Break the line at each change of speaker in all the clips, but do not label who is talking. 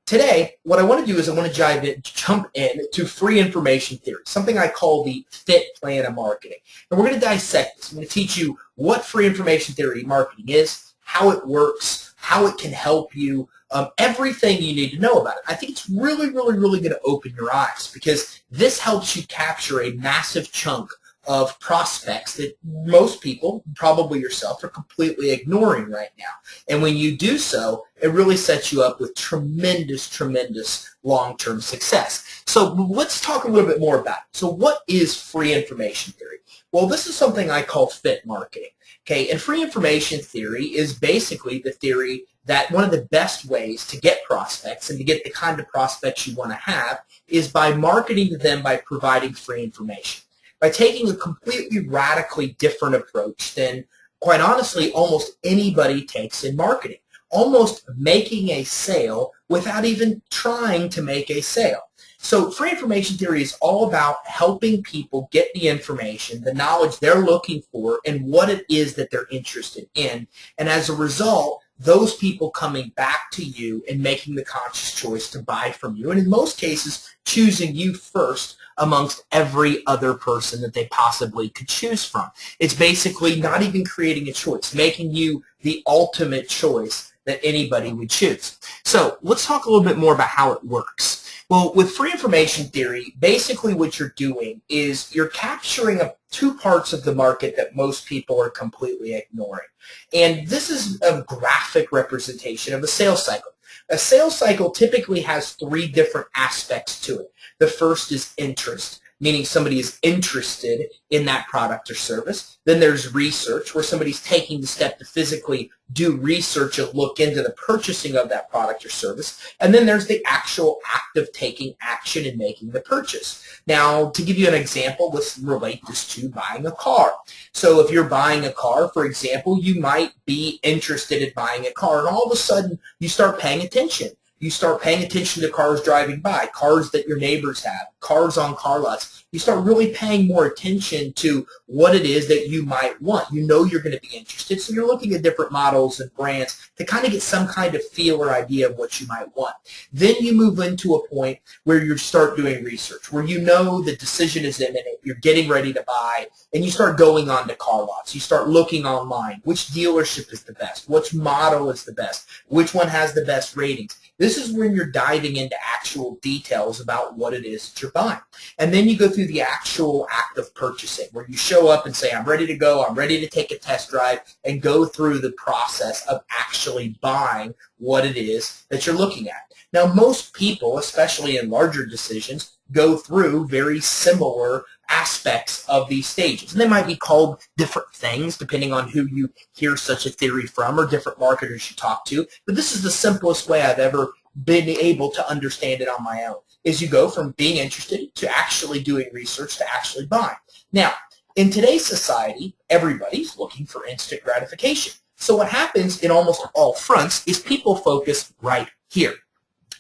Today, what I want to do is I want to jump in to free information theory, something I call the FIT plan of marketing. And we're going to dissect this. I'm going to teach you what free information theory marketing is, how it works, how it can help you, everything you need to know about it. I think it's really going to open your eyes because this helps you capture a massive chunk of prospects that most people, probably yourself, are completely ignoring right now. And when you do so, it really sets you up with tremendous long-term success. So let's talk a little bit more about it. So what is free information theory? Well, this is something I call FIT marketing. Okay, and free information theory is basically the theory that one of the best ways to get prospects and to get the kind of prospects you want to have is by marketing to them by providing free information. By taking a completely radically different approach than, quite honestly, almost anybody takes in marketing. Almost making a sale without even trying to make a sale. So free information theory is all about helping people get the information, the knowledge they're looking for, and what it is that they're interested in. And as a result, those people coming back to you and making the conscious choice to buy from you, and in most cases, choosing you first amongst every other person that they possibly could choose from. It's basically not even creating a choice, making you the ultimate choice that anybody would choose. So let's talk a little bit more about how it works. Well, with free information theory, basically what you're doing is you're capturing two parts of the market that most people are completely ignoring. And this is a graphic representation of a sales cycle. A sales cycle typically has three different aspects to it. The first is interest, meaning somebody is interested in that product or service. Then there's research, where somebody's taking the step to physically do research and look into the purchasing of that product or service. And then there's the actual act of taking action and making the purchase. Now, to give you an example, let's relate this to buying a car. So if you're buying a car, for example, you might be interested in buying a car, and all of a sudden you start paying attention. You start paying attention to cars driving by, cars that your neighbors have, cars on car lots. You start really paying more attention to what it is that you might want. You know you're going to be interested, so you're looking at different models and brands to kind of get some kind of feel or idea of what you might want. Then you move into a point where you start doing research, where you know the decision is imminent, you're getting ready to buy, and you start going on to car lots. You start looking online. Which dealership is the best? Which model is the best? Which one has the best ratings? This is when you're diving into actual details about what it is that you're buying. And then you go through the actual act of purchasing, where you show up and say, I'm ready to go, I'm ready to take a test drive, and go through the process of actually buying what it is that you're looking at. Now, most people, especially in larger decisions, go through very similar aspects of these stages. And they might be called different things depending on who you hear such a theory from or different marketers you talk to. But this is the simplest way I've ever been able to understand it on my own, is you go from being interested to actually doing research to actually buying. Now, in today's society, everybody's looking for instant gratification. So what happens in almost all fronts is people focus right here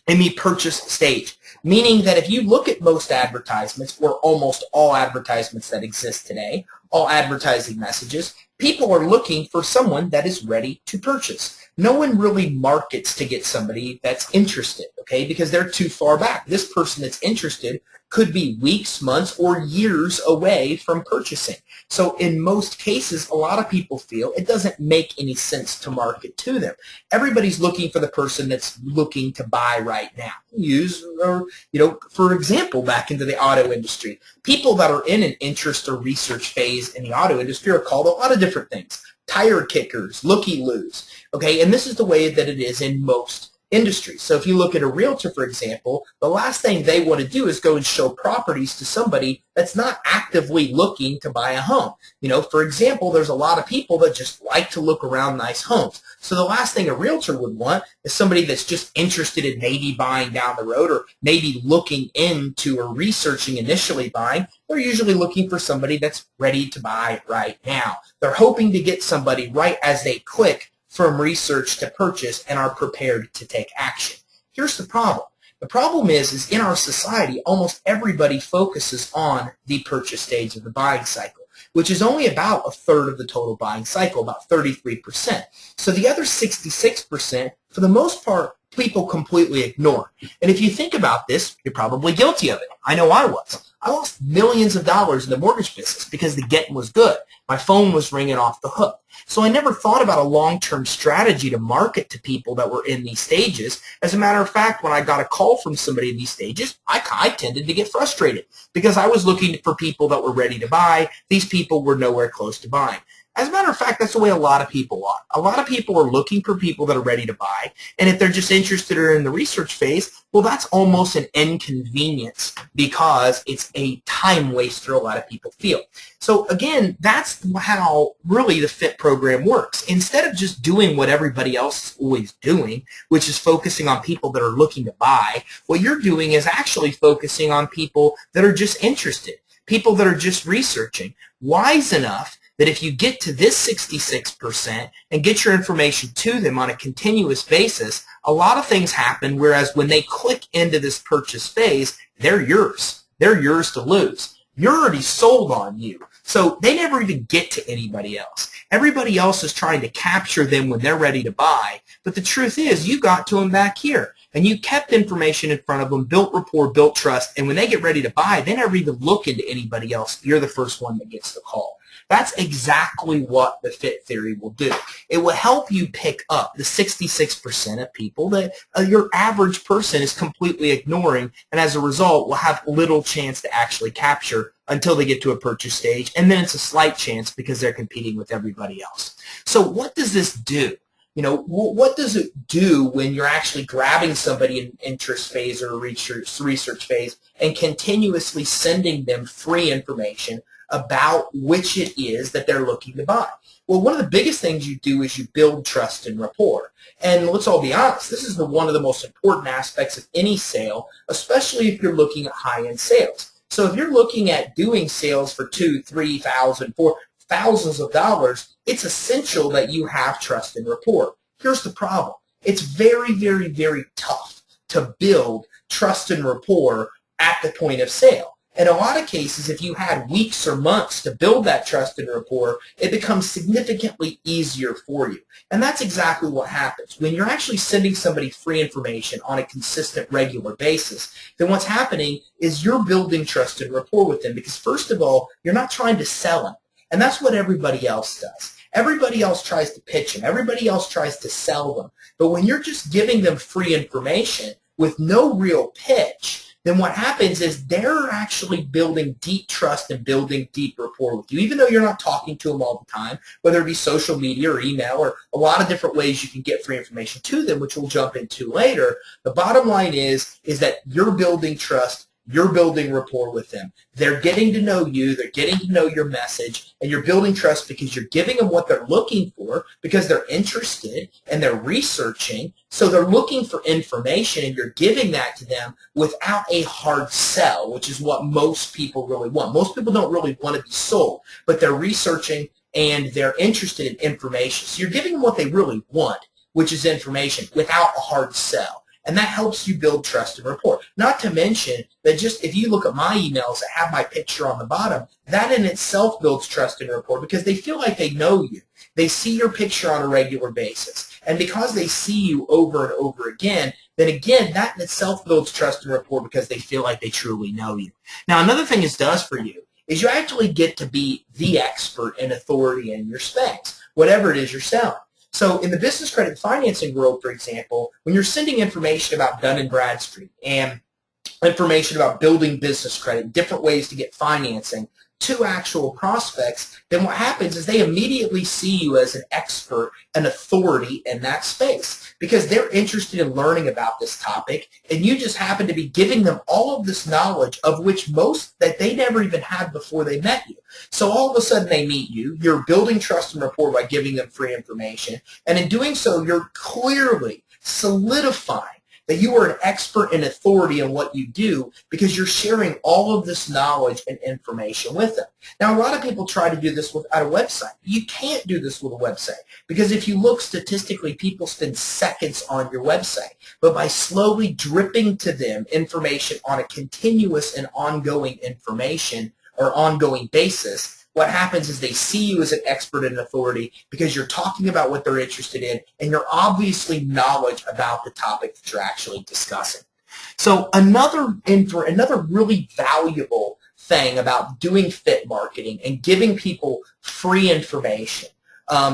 in the purchase stage, meaning that if you look at most advertisements, or almost all advertisements that exist today, all advertising messages, people are looking for someone that is ready to purchase. No one really markets to get somebody that's interested, okay, because they're too far back. This person that's interested could be weeks, months, or years away from purchasing. So in most cases, a lot of people feel it doesn't make any sense to market to them. Everybody's looking for the person that's looking to buy right now. For example, back into the auto industry, people that are in an interest or research phase in the auto industry are called a lot of different things. Tire kickers, looky-loos, okay? And this is the way that it is in most industries. So if you look at a realtor, for example, the last thing they want to do is go and show properties to somebody that's not actively looking to buy a home. For example, there's a lot of people that just like to look around nice homes. So the last thing a realtor would want is somebody that's just interested in maybe buying down the road, or maybe looking into or researching initially buying. They're usually looking for somebody that's ready to buy right now. They're hoping to get somebody right as they click from research to purchase and are prepared to take action. Here's the problem. The problem is in our society, almost everybody focuses on the purchase stage of the buying cycle, which is only about a third of the total buying cycle, about 33%. So the other 66%, for the most part, people completely ignore. And if you think about this, you're probably guilty of it. I know I was. I lost millions of dollars in the mortgage business because the getting was good. My phone was ringing off the hook. So I never thought about a long-term strategy to market to people that were in these stages. As a matter of fact, when I got a call from somebody in these stages, I tended to get frustrated because I was looking for people that were ready to buy. These people were nowhere close to buying. As a matter of fact, that's the way a lot of people are. A lot of people are looking for people that are ready to buy, and if they're just interested or in the research phase, well, that's almost an inconvenience because it's a time waster a lot of people feel. So again, that's how really the FIT program works. Instead of just doing what everybody else is always doing, which is focusing on people that are looking to buy, what you're doing is actually focusing on people that are just interested, people that are just researching, wise enough that if you get to this 66% and get your information to them on a continuous basis, a lot of things happen, whereas when they click into this purchase phase, they're yours. They're yours to lose. You're already sold on you. So they never even get to anybody else. Everybody else is trying to capture them when they're ready to buy, but the truth is you got to them back here. And you kept information in front of them, built rapport, built trust, and when they get ready to buy, they never even look into anybody else. You're the first one that gets the call. That's exactly what the FIT theory will do. It will help you pick up the 66% of people that your average person is completely ignoring, and as a result will have little chance to actually capture until they get to a purchase stage, and then it's a slight chance because they're competing with everybody else. So what does this do? You know, what does it do when you're actually grabbing somebody in interest phase or research phase and continuously sending them free information about which it is that they're looking to buy? Well, one of the biggest things you do is you build trust and rapport. And let's all be honest, this is one of the most important aspects of any sale, especially if you're looking at high-end sales. So if you're looking at doing sales for $2,000, $3,000, $4,000, thousands of dollars, it's essential that you have trust and rapport. Here's the problem. It's very, very, very tough to build trust and rapport at the point of sale. In a lot of cases, if you had weeks or months to build that trust and rapport, it becomes significantly easier for you. And that's exactly what happens. When you're actually sending somebody free information on a consistent, regular basis, then what's happening is you're building trust and rapport with them because, first of all, you're not trying to sell them. And that's what everybody else does. Everybody else tries to pitch them. Everybody else tries to sell them. But when you're just giving them free information with no real pitch, then what happens is they're actually building deep trust and building deep rapport with you, even though you're not talking to them all the time, whether it be social media or email or a lot of different ways you can get free information to them, which we'll jump into later. The bottom line is that you're building trust. You're building rapport with them. They're getting to know you. They're getting to know your message, and you're building trust because you're giving them what they're looking for because they're interested and they're researching. So they're looking for information, and you're giving that to them without a hard sell, which is what most people really want. Most people don't really want to be sold, but they're researching and they're interested in information. So you're giving them what they really want, which is information, without a hard sell. And that helps you build trust and rapport. Not to mention that just if you look at my emails that have my picture on the bottom, that in itself builds trust and rapport because they feel like they know you. They see your picture on a regular basis. And because they see you over and over again, then again, that in itself builds trust and rapport because they feel like they truly know you. Now, another thing this does for you is you actually get to be the expert and authority in your space, whatever it is you're selling. So in the business credit financing world, for example, when you're sending information about Dun & Bradstreet and information about building business credit, different ways to get financing to actual prospects, then what happens is they immediately see you as an expert, an authority in that space because they're interested in learning about this topic, and you just happen to be giving them all of this knowledge of which most that they never even had before they met you. So all of a sudden they meet you, you're building trust and rapport by giving them free information, and in doing so you're clearly solidifying that you are an expert and authority in what you do because you're sharing all of this knowledge and information with them. Now, a lot of people try to do this without a website. You can't do this with a website because if you look statistically, people spend seconds on your website. But by slowly dripping to them information on a continuous and ongoing information or ongoing basis, what happens is they see you as an expert and authority because you're talking about what they're interested in, and you're obviously knowledgeable about the topic that you're actually discussing. So another really valuable thing about doing fit marketing and giving people free information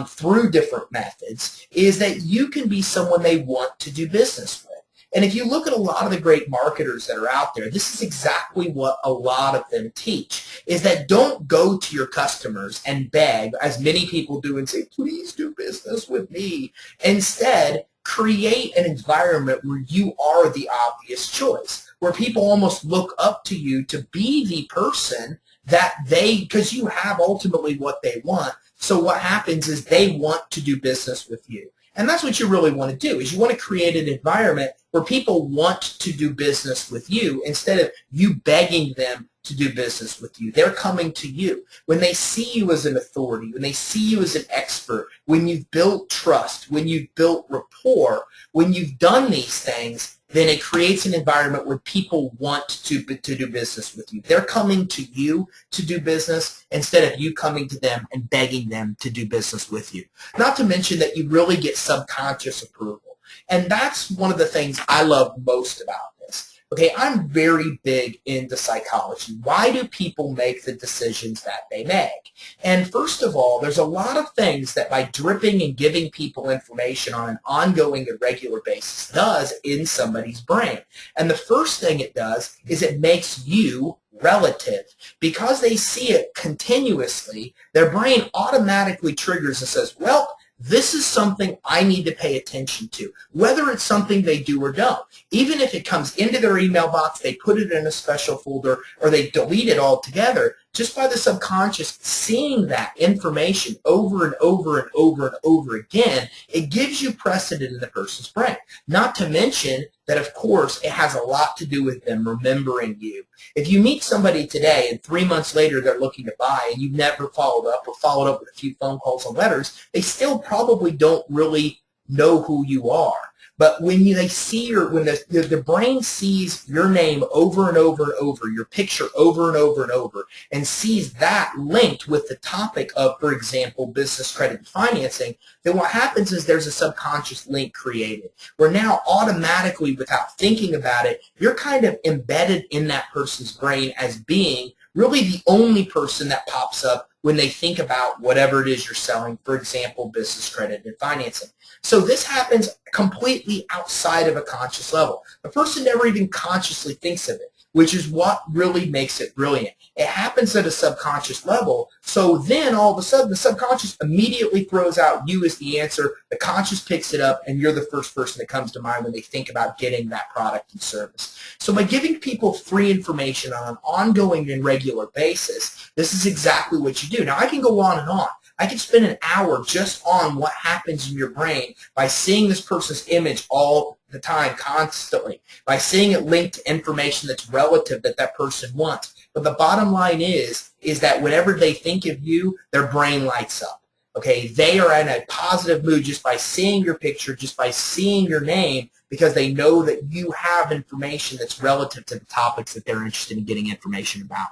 through different methods is that you can be someone they want to do business with. And if you look at a lot of the great marketers that are out there, this is exactly what a lot of them teach, is that don't go to your customers and beg, as many people do, and say, please do business with me. Instead, create an environment where you are the obvious choice, where people almost look up to you to be the person that because you have ultimately what they want. So what happens is they want to do business with you. And that's what you really want to do, is you want to create an environment where people want to do business with you instead of you begging them to do business with you. They're coming to you. When they see you as an authority, when they see you as an expert, when you've built trust, when you've built rapport, when you've done these things, then it creates an environment where people want to do business with you. They're coming to you to do business instead of you coming to them and begging them to do business with you. Not to mention that you really get subconscious approval. And that's one of the things I love most about this. Okay, I'm very big into psychology. Why do people make the decisions that they make? And first of all, there's a lot of things that by dripping and giving people information on an ongoing and regular basis does in somebody's brain. And the first thing it does is it makes you relative. Because they see it continuously, their brain automatically triggers and says, well, this is something I need to pay attention to, whether it's something they do or don't. Even if it comes into their email box, they put it in a special folder, or they delete it altogether, just by the subconscious seeing that information over and over and over and over again, it gives you precedent in the person's brain. Not to mention that, of course, it has a lot to do with them remembering you. If you meet somebody today and 3 months later they're looking to buy and you've never followed up or followed up with a few phone calls and letters, they still probably don't really know who you are. But when they see when the brain sees your name over and over and over, your picture over and over and over, and sees that linked with the topic of, for example, business credit and financing, then what happens is there's a subconscious link created where now automatically, without thinking about it, you're kind of embedded in that person's brain as being really the only person that pops up when they think about whatever it is you're selling, for example, business credit and financing. So this happens completely outside of a conscious level. The person never even consciously thinks of it, which is what really makes it brilliant. It happens at a subconscious level, so then all of a sudden the subconscious immediately throws out you as the answer, the conscious picks it up, and you're the first person that comes to mind when they think about getting that product and service. So by giving people free information on an ongoing and regular basis, this is exactly what you do. Now I can go on and on. I could spend an hour just on what happens in your brain by seeing this person's image all the time, constantly, by seeing it linked to information that's relative that that person wants. But the bottom line is that whenever they think of you, their brain lights up. Okay, they are in a positive mood just by seeing your picture, just by seeing your name, because they know that you have information that's relative to the topics that they're interested in getting information about.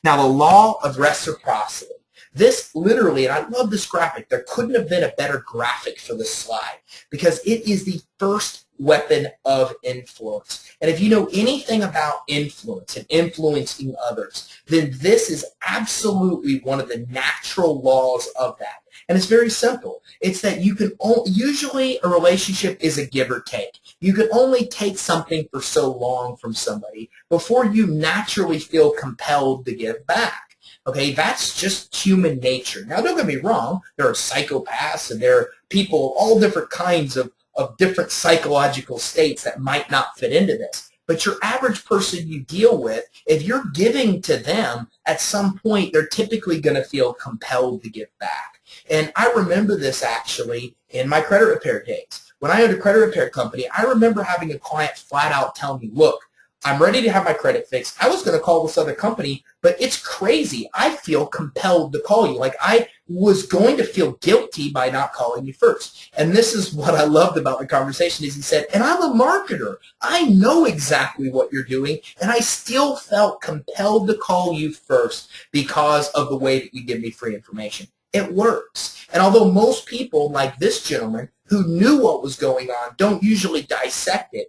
Now, the law of reciprocity. This literally, and I love this graphic, there couldn't have been a better graphic for this slide because it is the first weapon of influence. And if you know anything about influence and influencing others, then this is absolutely one of the natural laws of that. And it's very simple. It's that you can usually a relationship is a give or take. You can only take something for so long from somebody before you naturally feel compelled to give back. Okay, that's just human nature. Now, don't get me wrong. There are psychopaths and there are people, all different kinds of different psychological states that might not fit into this. But your average person you deal with, if you're giving to them, at some point they're typically going to feel compelled to give back. And I remember this actually in my credit repair days. When I owned a credit repair company, I remember having a client flat out tell me, look, I'm ready to have my credit fixed. I was going to call this other company, but it's crazy. I feel compelled to call you. Like was going to feel guilty by not calling you first. And this is what I loved about the conversation is he said, and I'm a marketer. I know exactly what you're doing, and I still felt compelled to call you first because of the way that you give me free information. It works. And although most people, like this gentleman, who knew what was going on, don't usually dissect it,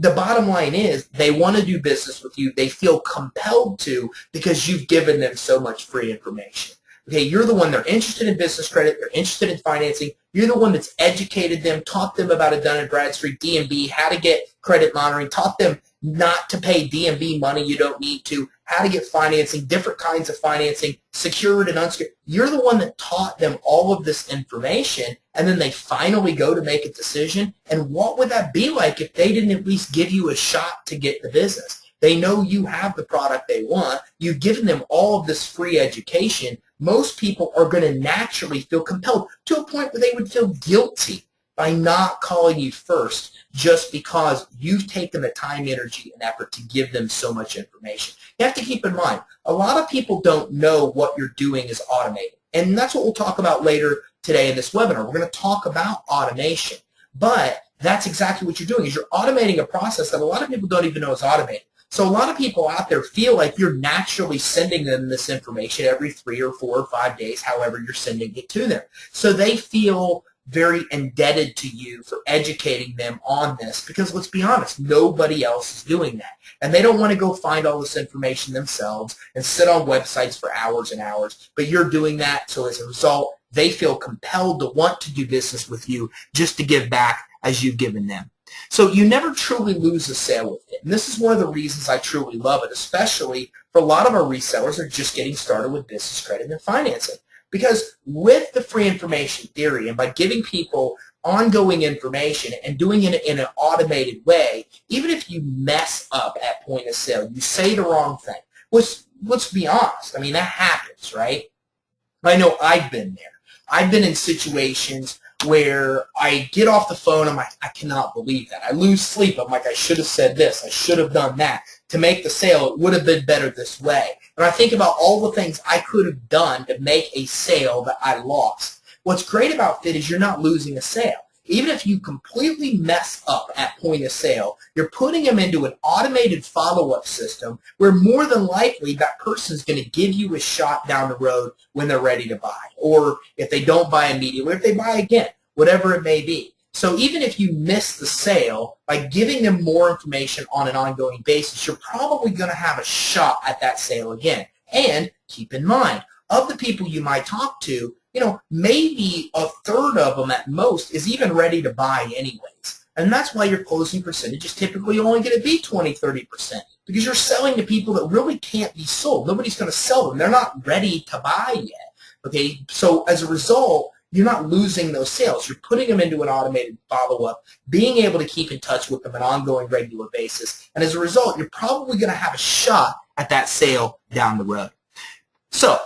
the bottom line is they want to do business with you. They feel compelled to because you've given them so much free information. Okay, you're the one they're interested in business credit. They're interested in financing. You're the one that's educated them, taught them about a Dun & Bradstreet, DMB, how to get credit monitoring, taught them not to pay DMB money you don't need to, how to get financing, different kinds of financing, secured and unsecured. You're the one that taught them all of this information, and then they finally go to make a decision. And what would that be like if they didn't at least give you a shot to get the business? They know you have the product they want. You've given them all of this free education. Most people are going to naturally feel compelled to a point where they would feel guilty by not calling you first just because you've taken the time, energy, and effort to give them so much information. You have to keep in mind, a lot of people don't know what you're doing is automated. And that's what we'll talk about later today in this webinar. We're going to talk about automation. But that's exactly what you're doing, is you're automating a process that a lot of people don't even know is automated. So a lot of people out there feel like you're naturally sending them this information every 3 or 4 or 5 days, however you're sending it to them. So they feel very indebted to you for educating them on this because, let's be honest, nobody else is doing that. And they don't want to go find all this information themselves and sit on websites for hours and hours, but you're doing that. So as a result, they feel compelled to want to do business with you just to give back as you've given them. So you never truly lose a sale with it. And this is one of the reasons I truly love it, especially for a lot of our resellers that are just getting started with business credit and financing. Because with the free information theory and by giving people ongoing information and doing it in an automated way, even if you mess up at point of sale, you say the wrong thing, which, let's be honest, I mean, that happens, right? I know I've been there. I've been in situations where I get off the phone, I'm like, I cannot believe that. I lose sleep. I'm like, I should have said this. I should have done that. To make the sale, it would have been better this way. And I think about all the things I could have done to make a sale that I lost. What's great about FIT is you're not losing a sale. Even if you completely mess up at point of sale, you're putting them into an automated follow-up system where more than likely that person's going to give you a shot down the road when they're ready to buy. Or if they don't buy immediately, or if they buy again, whatever it may be. So even if you miss the sale, by giving them more information on an ongoing basis, you're probably going to have a shot at that sale again. And keep in mind, of the people you might talk to, maybe a third of them at most is even ready to buy anyways. And that's why your closing percentage is typically only going to be 20-30% because you're selling to people that really can't be sold. Nobody's going to sell them. They're not ready to buy yet. Okay, so as a result, you're not losing those sales. You're putting them into an automated follow-up, being able to keep in touch with them on an ongoing, regular basis. And as a result, you're probably going to have a shot at that sale down the road. So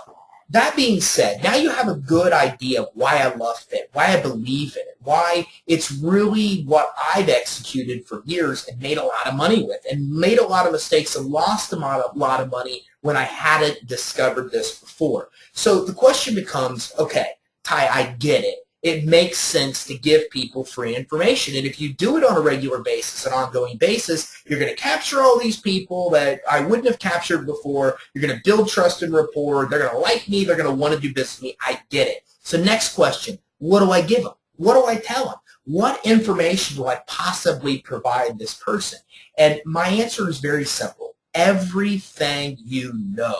that being said, now you have a good idea of why I love FIT, why I believe in it, why it's really what I've executed for years and made a lot of money with, and made a lot of mistakes and lost a lot of money when I hadn't discovered this before. So the question becomes, okay, Ty, I get it. It makes sense to give people free information. And if you do it on a regular basis, an ongoing basis, you're going to capture all these people that I wouldn't have captured before. You're going to build trust and rapport. They're going to like me. They're going to want to do business with me. I get it. So next question, what do I give them? What do I tell them? What information do I possibly provide this person? And my answer is very simple. Everything you know.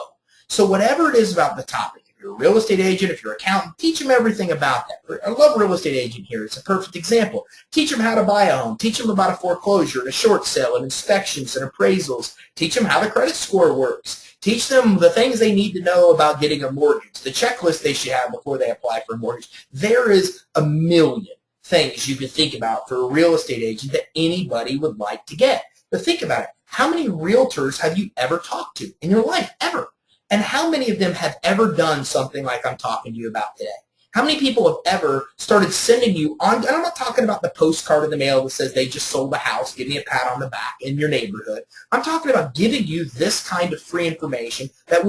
So whatever it is about the topic, you're a real estate agent, if you're an accountant, teach them everything about that. I love real estate agent here. It's a perfect example. Teach them how to buy a home. Teach them about a foreclosure and a short sale and inspections and appraisals. Teach them how the credit score works. Teach them the things they need to know about getting a mortgage, the checklist they should have before they apply for a mortgage. There is a million things you can think about for a real estate agent that anybody would like to get. But think about it. How many realtors have you ever talked to in your life, ever? And how many of them have ever done something like I'm talking to you about today? How many people have ever started sending you on, and I'm not talking about the postcard in the mail that says they just sold a house, give me a pat on the back in your neighborhood. I'm talking about giving you this kind of free information that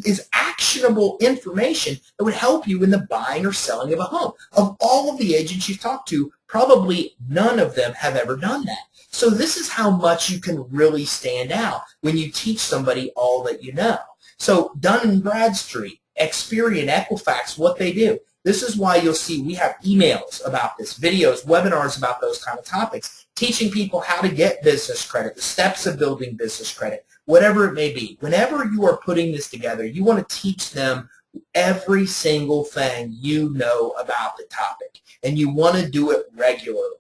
is actionable information that would help you in the buying or selling of a home. Of all of the agents you've talked to, probably none of them have ever done that. So this is how much you can really stand out when you teach somebody all that you know. So Dun & Bradstreet, Experian, Equifax, what they do. This is why you'll see we have emails about this, videos, webinars about those kind of topics, teaching people how to get business credit, the steps of building business credit, whatever it may be. Whenever you are putting this together, you want to teach them every single thing you know about the topic, and you want to do it regularly.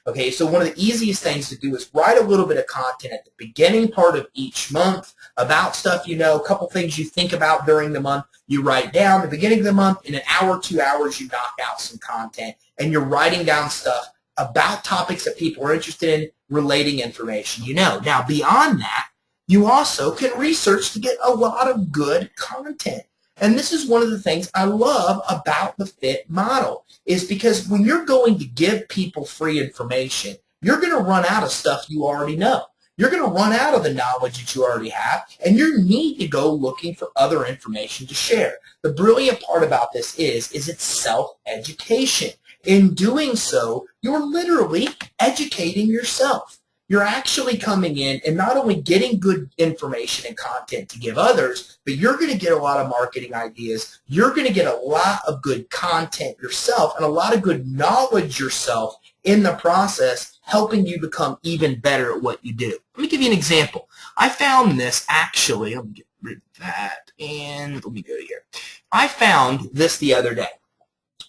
Okay, so one of the easiest things to do is write a little bit of content at the beginning part of each month about stuff you know, a couple things you think about during the month. You write down the beginning of the month, in an hour, 2 hours, you knock out some content, and you're writing down stuff about topics that people are interested in, relating information you know. Now, beyond that, you also can research to get a lot of good content. And this is one of the things I love about the FIT model, is because when you're going to give people free information, you're going to run out of stuff you already know. You're going to run out of the knowledge that you already have, and you need to go looking for other information to share. The brilliant part about this is it's self-education. In doing so, you're literally educating yourself. You're actually coming in and not only getting good information and content to give others, but you're going to get a lot of marketing ideas. You're going to get a lot of good content yourself and a lot of good knowledge yourself in the process, helping you become even better at what you do. Let me give you an example. I found this actually, let me get rid of that, and let me go here. I found this the other day,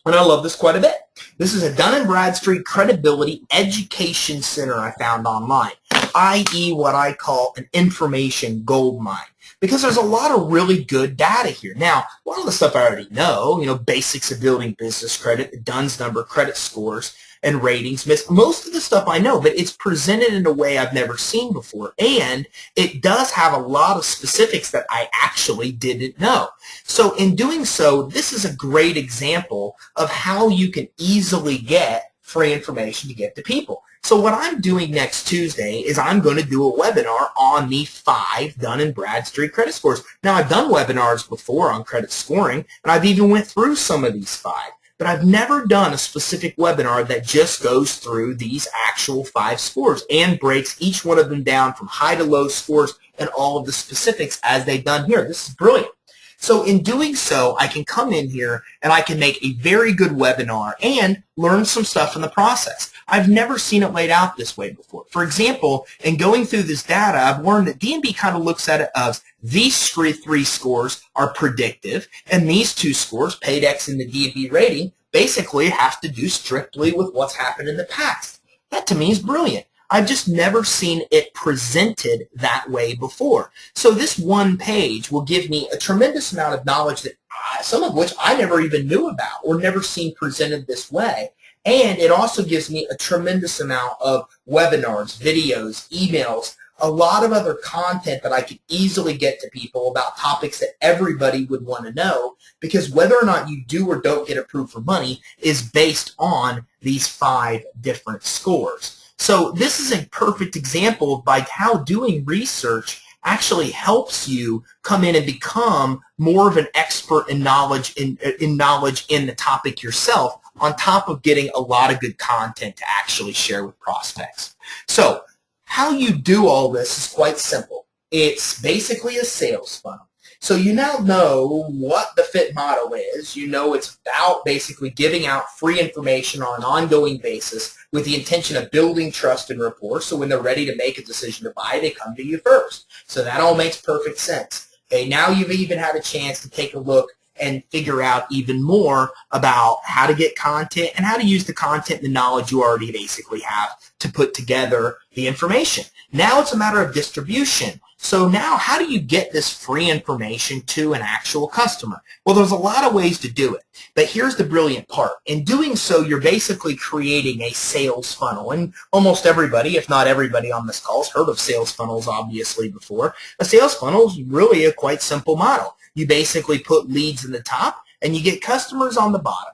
and I love this quite a bit. This is a Dun & Bradstreet Credibility Education Center I found online, i.e. what I call an information gold mine, because there's a lot of really good data here. Now, a lot of the stuff I already know, basics of building business credit, the Duns number, credit scores, and ratings. Most of the stuff I know, but it's presented in a way I've never seen before, and it does have a lot of specifics that I actually didn't know. So in doing so, this is a great example of how you can easily get free information to get to people. So what I'm doing next Tuesday is I'm going to do a webinar on the 5 Dun & Bradstreet credit scores. Now, I've done webinars before on credit scoring, and I've even went through some of these 5. But I've never done a specific webinar that just goes through these actual 5 scores and breaks each one of them down from high to low scores and all of the specifics as they've done here. This is brilliant. So in doing so, I can come in here and I can make a very good webinar and learn some stuff in the process. I've never seen it laid out this way before. For example, in going through this data, I've learned that D&B kind of looks at it as these 3 scores are predictive, and these 2 scores, PAYDEX and the D&B rating, basically have to do strictly with what's happened in the past. That to me is brilliant. I've just never seen it presented that way before. So this one page will give me a tremendous amount of knowledge that some of which I never even knew about or never seen presented this way. And it also gives me a tremendous amount of webinars, videos, emails, a lot of other content that I could easily get to people about topics that everybody would want to know, because whether or not you do or don't get approved for money is based on these 5 different scores. So this is a perfect example of how doing research actually helps you come in and become more of an expert in knowledge in the topic yourself, on top of getting a lot of good content to actually share with prospects. So how you do all this is quite simple. It's basically a sales funnel. So you now know what the FIT model is. You know it's about basically giving out free information on an ongoing basis with the intention of building trust and rapport. So when they're ready to make a decision to buy, they come to you first. So that all makes perfect sense. Okay, now you've even had a chance to take a look and figure out even more about how to get content and how to use the content and the knowledge you already basically have to put together the information. Now it's a matter of distribution. So now how do you get this free information to an actual customer? Well, there's a lot of ways to do it, but here's the brilliant part. In doing so, you're basically creating a sales funnel, and almost everybody, if not everybody on this call, has heard of sales funnels obviously before. A sales funnel is really a quite simple model. You basically put leads in the top, and you get customers on the bottom.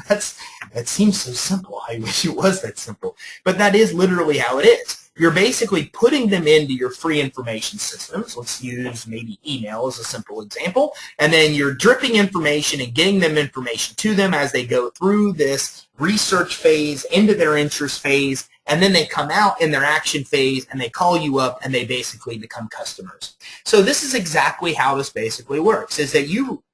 That seems so simple. I wish it was that simple. But that is literally how it is. You're basically putting them into your free information systems. Let's use maybe email as a simple example. And then you're dripping information and getting them information to them as they go through this research phase into their interest phase. And then they come out in their action phase and they call you up and they basically become customers. So this is exactly how this basically works, is that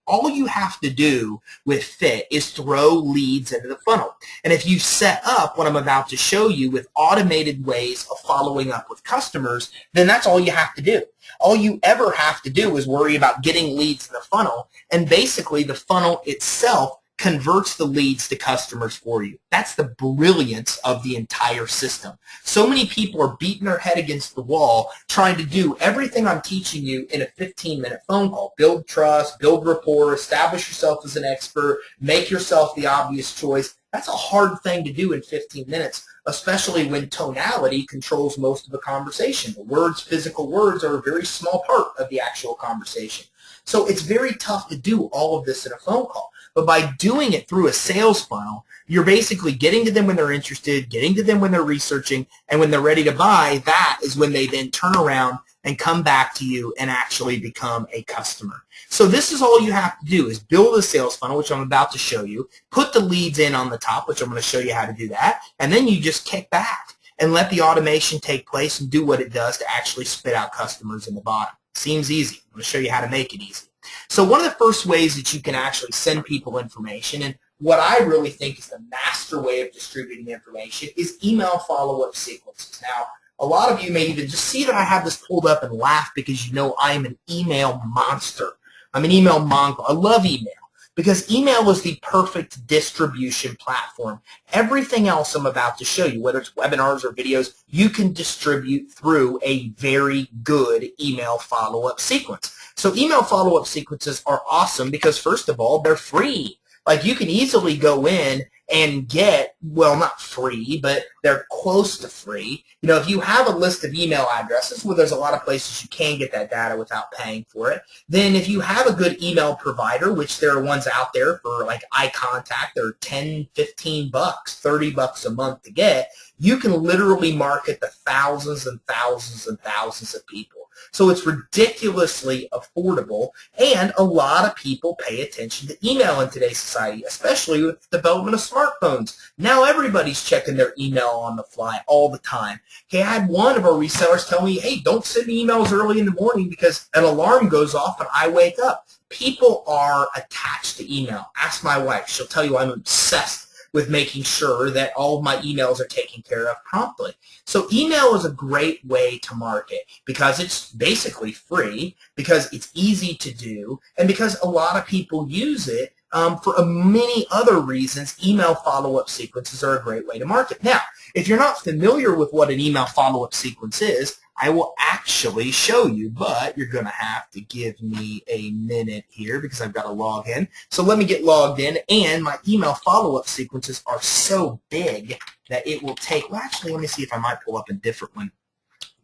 all you have to do with FIT is throw leads into the funnel. And if you set up what I'm about to show you with automated ways of following up with customers, then that's all you have to do. All you ever have to do is worry about getting leads in the funnel, and basically the funnel itself converts the leads to customers for you. That's the brilliance of the entire system. So many people are beating their head against the wall trying to do everything I'm teaching you in a 15-minute phone call. Build trust, build rapport, establish yourself as an expert, make yourself the obvious choice. That's a hard thing to do in 15 minutes, especially when tonality controls most of the conversation. The words, physical words, are a very small part of the actual conversation. So it's very tough to do all of this in a phone call. But by doing it through a sales funnel, you're basically getting to them when they're interested, getting to them when they're researching, and when they're ready to buy, that is when they then turn around and come back to you and actually become a customer. So this is all you have to do, is build a sales funnel, which I'm about to show you, put the leads in on the top, which I'm going to show you how to do that, and then you just kick back and let the automation take place and do what it does to actually spit out customers in the bottom. Seems easy. I'm going to show you how to make it easy. So one of the first ways that you can actually send people information, and what I really think is the master way of distributing information, is email follow-up sequences. Now, a lot of you may even just see that I have this pulled up and laugh because you know I'm an email monster. I'm an email mongrel. I love email because email is the perfect distribution platform. Everything else I'm about to show you, whether it's webinars or videos, you can distribute through a very good email follow-up sequence. So email follow-up sequences are awesome because, first of all, they're free. Like, you can easily go in and get, well, not free, but they're close to free. You know, if you have a list of email addresses, well, there's a lot of places you can get that data without paying for it. Then if you have a good email provider, which there are ones out there for like iContact, they're 10, 15 bucks, 30 bucks a month to get, you can literally market to thousands and thousands and thousands of people. So it's ridiculously affordable, and a lot of people pay attention to email in today's society, especially with the development of smartphones. Now everybody's checking their email on the fly all the time. Okay, I had one of our resellers tell me, hey, don't send me emails early in the morning because an alarm goes off and I wake up. People are attached to email. Ask my wife. She'll tell you I'm obsessed with making sure that all of my emails are taken care of promptly. So email is a great way to market because it's basically free, because it's easy to do, and because a lot of people use it for many other reasons. Email follow-up sequences are a great way to market. Now, if you're not familiar with what an email follow-up sequence is, I will actually show you, but you're going to have to give me a minute here because I've got to log in. So let me get logged in, and my email follow-up sequences are so big that it will take, well, actually, let me see if I might pull up a different one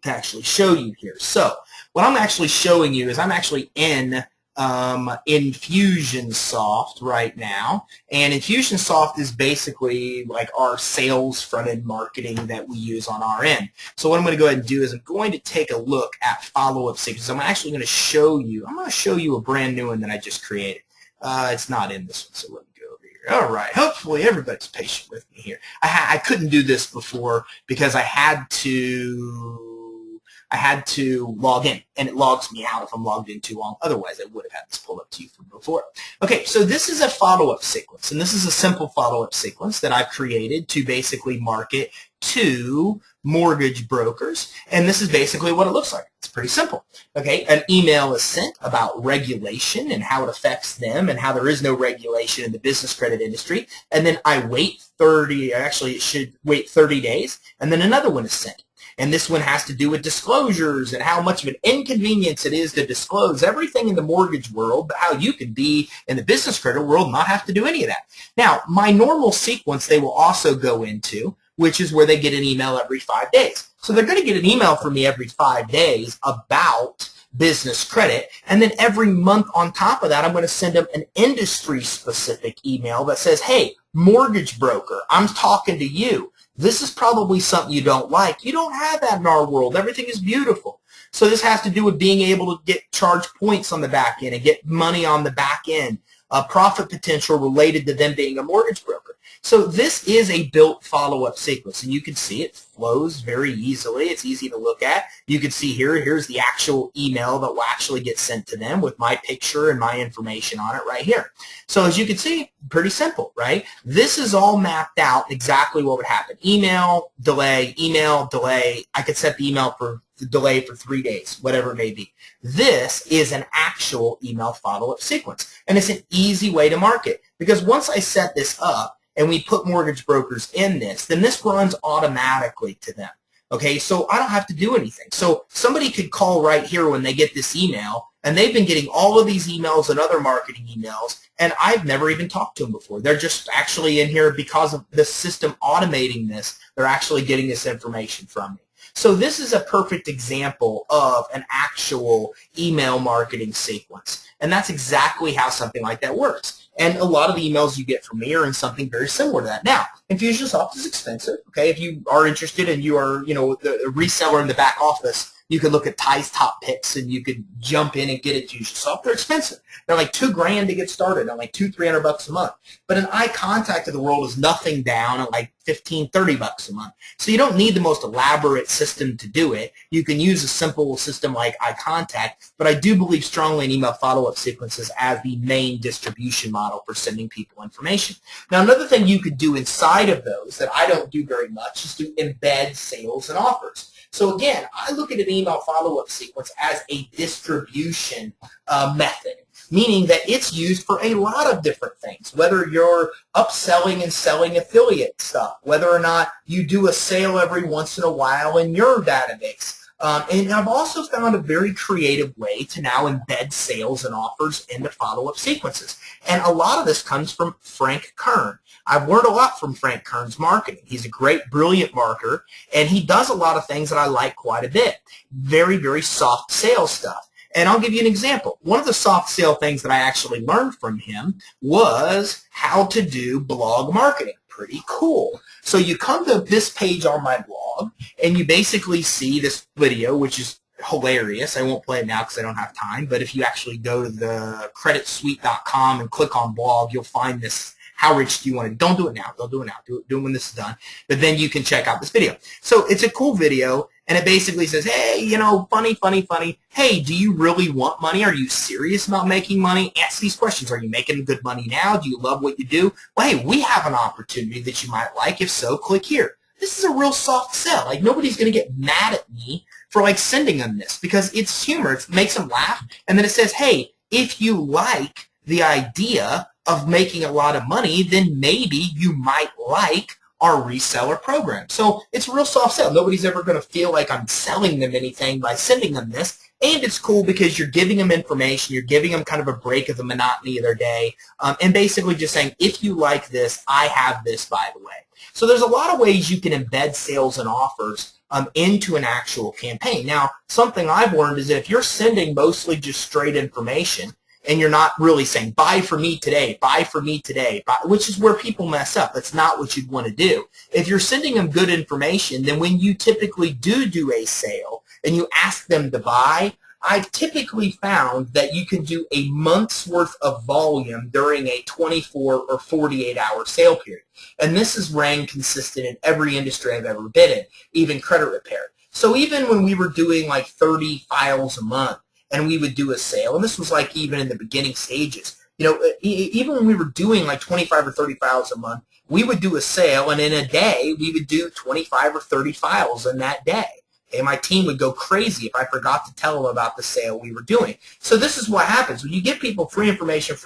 to actually show you here. So what I'm actually showing you is I'm actually in Infusionsoft right now, and Infusionsoft is basically like our sales front-end marketing that we use on our end. So what I'm going to go ahead and do is I'm going to take a look at follow-up sequences. I'm actually going to show you, a brand new one that I just created. It's not in this one, so let me go over here. All right, hopefully everybody's patient with me here. I couldn't do this before because I had to log in, and it logs me out if I'm logged in too long. Otherwise, I would have had this pulled up to you from before. Okay, so this is a follow-up sequence, and this is a simple follow-up sequence that I've created to basically market to mortgage brokers, and this is basically what it looks like. It's pretty simple. Okay, an email is sent about regulation and how it affects them and how there is no regulation in the business credit industry, and then I wait 30, actually it should wait 30 days, and then another one is sent. And this one has to do with disclosures and how much of an inconvenience it is to disclose everything in the mortgage world, but how you can be in the business credit world and not have to do any of that. Now, my normal sequence they will also go into, which is where they get an email every 5 days. So they're going to get an email from me every 5 days about business credit. And then every month on top of that, I'm going to send them an industry-specific email that says, hey, mortgage broker, I'm talking to you. This is probably something you don't like. You don't have that in our world. Everything is beautiful. So this has to do with being able to get charged points on the back end and get money on the back end, profit potential related to them being a mortgage broker. So this is a built follow-up sequence, and you can see it flows very easily. It's easy to look at. You can see here's the actual email that will actually get sent to them with my picture and my information on it right here. So as you can see, pretty simple, right? This is all mapped out exactly what would happen. Email, delay, email, delay. I could set the email for the delay for 3 days, whatever it may be. This is an actual email follow-up sequence, and it's an easy way to market, because once I set this up, and we put mortgage brokers in this, then this runs automatically to them. Okay, so I don't have to do anything. So somebody could call right here when they get this email, and they've been getting all of these emails and other marketing emails, and I've never even talked to them before. They're just actually in here because of the system automating this. They're actually getting this information from me. So this is a perfect example of an actual email marketing sequence, and that's exactly how something like that works. And a lot of the emails you get from me are in something very similar to that. Now, Infusionsoft is expensive. Okay, if you are interested and you are, the reseller in the back office, you could look at Ty's Top Picks and you could jump in and get Infusionsoft. They're expensive. They're like $2,000 to get started, on like $200-300 a month. But an iContact of the world is nothing down at like $15-30 a month. So you don't need the most elaborate system to do it. You can use a simple system like iContact, but I do believe strongly in email follow-up sequences as the main distribution model for sending people information. Now, another thing you could do inside of those that I don't do very much is to embed sales and offers. So again, I look at an email follow-up sequence as a distribution method, meaning that it's used for a lot of different things, whether you're upselling and selling affiliate stuff, whether or not you do a sale every once in a while in your database. And I've also found a very creative way to now embed sales and offers into follow-up sequences. And a lot of this comes from Frank Kern. I've learned a lot from Frank Kern's marketing. He's a great, brilliant marketer, and he does a lot of things that I like quite a bit. Very, very soft sales stuff. And I'll give you an example. One of the soft sale things that I actually learned from him was how to do blog marketing. Pretty cool. So you come to this page on my blog, and you basically see this video, which is hilarious. I won't play it now because I don't have time, but if you actually go to the creditsuite.com and click on blog, you'll find this. How rich do you want it? Don't do it now. Don't do it now. Do it when this is done. But then you can check out this video. So it's a cool video, and it basically says, hey, funny, funny, funny. Hey, do you really want money? Are you serious about making money? Ask these questions. Are you making good money now? Do you love what you do? Well, hey, we have an opportunity that you might like. If so, click here. This is a real soft sell. Like, nobody's going to get mad at me for, like, sending them this because it's humor. It makes them laugh. And then it says, hey, if you like the idea of making a lot of money, then maybe you might like our reseller program. So it's a real soft sell. Nobody's ever going to feel like I'm selling them anything by sending them this. And it's cool because you're giving them information. You're giving them kind of a break of the monotony of their day. And basically just saying, if you like this, I have this, by the way. So there's a lot of ways you can embed sales and offers into an actual campaign. Now, something I've learned is that if you're sending mostly just straight information, and you're not really saying, buy for me today, which is where people mess up. That's not what you'd want to do. If you're sending them good information, then when you typically do a sale and you ask them to buy, I've typically found that you can do a month's worth of volume during a 24 or 48-hour sale period. And this is rang consistent in every industry I've ever been in, even credit repair. So even when we were doing like 30 files a month, and we would do a sale, and this was like even in the beginning stages. Even when we were doing like 25 or 30 files a month, we would do a sale, and in a day, we would do 25 or 30 files in that day. Okay, my team would go crazy if I forgot to tell them about the sale we were doing. So this is what happens. When you give people free information,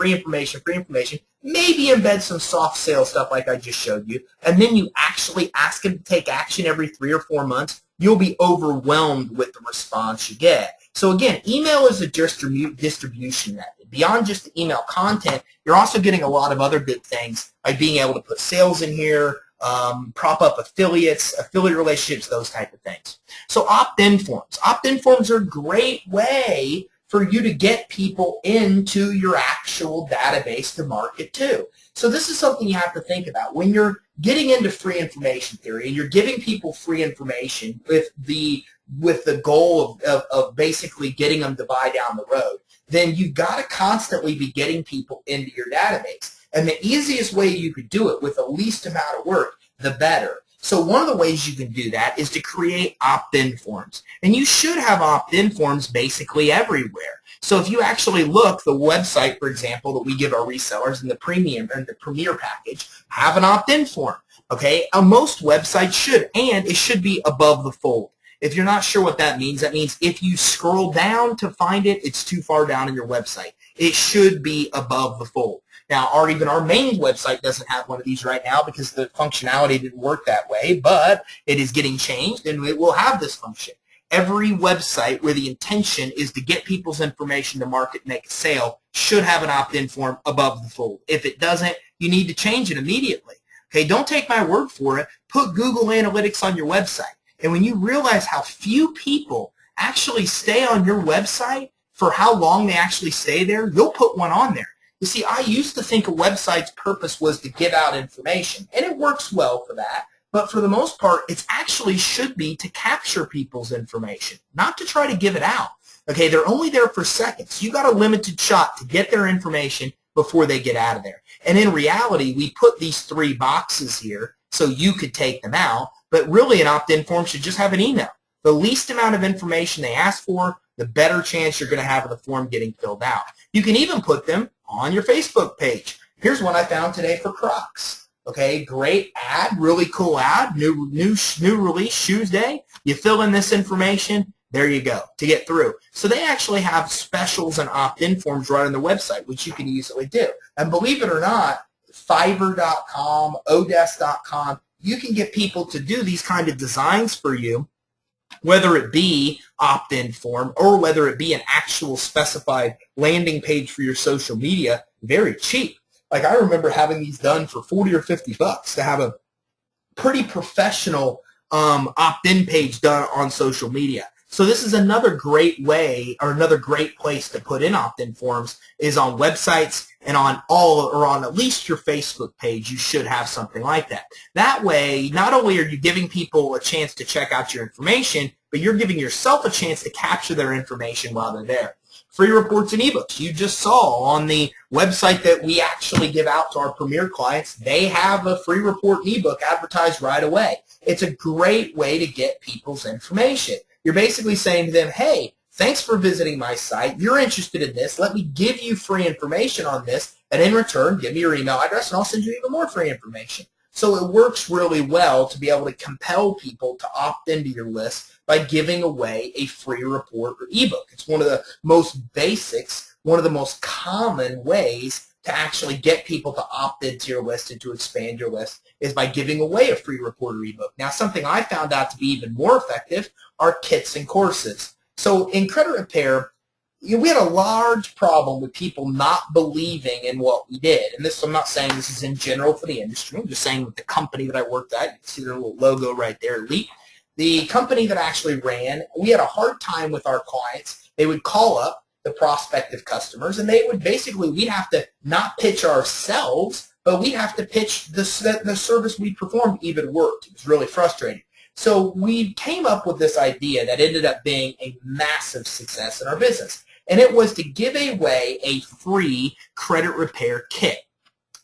maybe embed some soft sale stuff like I just showed you, and then you actually ask them to take action every 3 or 4 months, you'll be overwhelmed with the response you get. So again, email is a distribution method. Beyond just the email content, you're also getting a lot of other good things, like being able to put sales in here, prop up affiliates, affiliate relationships, those type of things. So opt-in forms. Opt-in forms are a great way for you to get people into your actual database to market to. So this is something you have to think about. When you're getting into free information theory and you're giving people free information with the goal of basically getting them to buy down the road, then you've got to constantly be getting people into your database. And the easiest way you could do it with the least amount of work, the better. So one of the ways you can do that is to create opt-in forms. And you should have opt-in forms basically everywhere. So if you actually look, the website, for example, that we give our resellers in the premium and the premier package have an opt-in form. Okay, most websites should, and it should be above the fold. If you're not sure what that means if you scroll down to find it, it's too far down in your website. It should be above the fold. Now, even our main website doesn't have one of these right now because the functionality didn't work that way, but it is getting changed and it will have this function. Every website where the intention is to get people's information to market and make a sale should have an opt-in form above the fold. If it doesn't, you need to change it immediately. Okay, don't take my word for it. Put Google Analytics on your website. And when you realize how few people actually stay on your website for how long they actually stay there, you'll put one on there. You see, I used to think a website's purpose was to give out information, and it works well for that. But for the most part, it actually should be to capture people's information, not to try to give it out. Okay, they're only there for seconds. You got a limited shot to get their information before they get out of there. And in reality, we put these 3 boxes here so you could take them out, but really an opt-in form should just have an email. The least amount of information they ask for, the better chance you're going to have of the form getting filled out. You can even put them on your Facebook page. Here's one I found today for Crocs. Okay, great ad, really cool ad, new release, Shoes Day. You fill in this information, there you go, to get through. So they actually have specials and opt-in forms right on their website, which you can easily do. And believe it or not, Fiverr.com, Odesk.com, you can get people to do these kind of designs for you, whether it be opt-in form or whether it be an actual specified landing page for your social media, very cheap. Like I remember having these done for 40 or 50 bucks to have a pretty professional opt-in page done on social media. So this is another great way or another great place to put in opt-in forms is on websites and on at least your Facebook page. You should have something like that. That way, not only are you giving people a chance to check out your information, but you're giving yourself a chance to capture their information while they're there. Free reports and ebooks. You just saw on the website that we actually give out to our premier clients, they have a free report and ebook advertised right away. It's a great way to get people's information. You're basically saying to them, hey, thanks for visiting my site. You're interested in this. Let me give you free information on this, and in return, give me your email address, and I'll send you even more free information. So it works really well to be able to compel people to opt into your list by giving away a free report or ebook. It's one of the most basics, one of the most common ways to actually get people to opt into your list and to expand your list is by giving away a free report or ebook. Now, something I found out to be even more effective are kits and courses. So in credit repair, we had a large problem with people not believing in what we did. And this, I'm not saying this is in general for the industry. I'm just saying with the company that I worked at, you can see their little logo right there, Elite. The company that actually ran, we had a hard time with our clients. They would call up the prospective customers, and they would basically, we'd have to not pitch ourselves, but we'd have to pitch the service we performed even worked. It was really frustrating. So we came up with this idea that ended up being a massive success in our business, and it was to give away a free credit repair kit.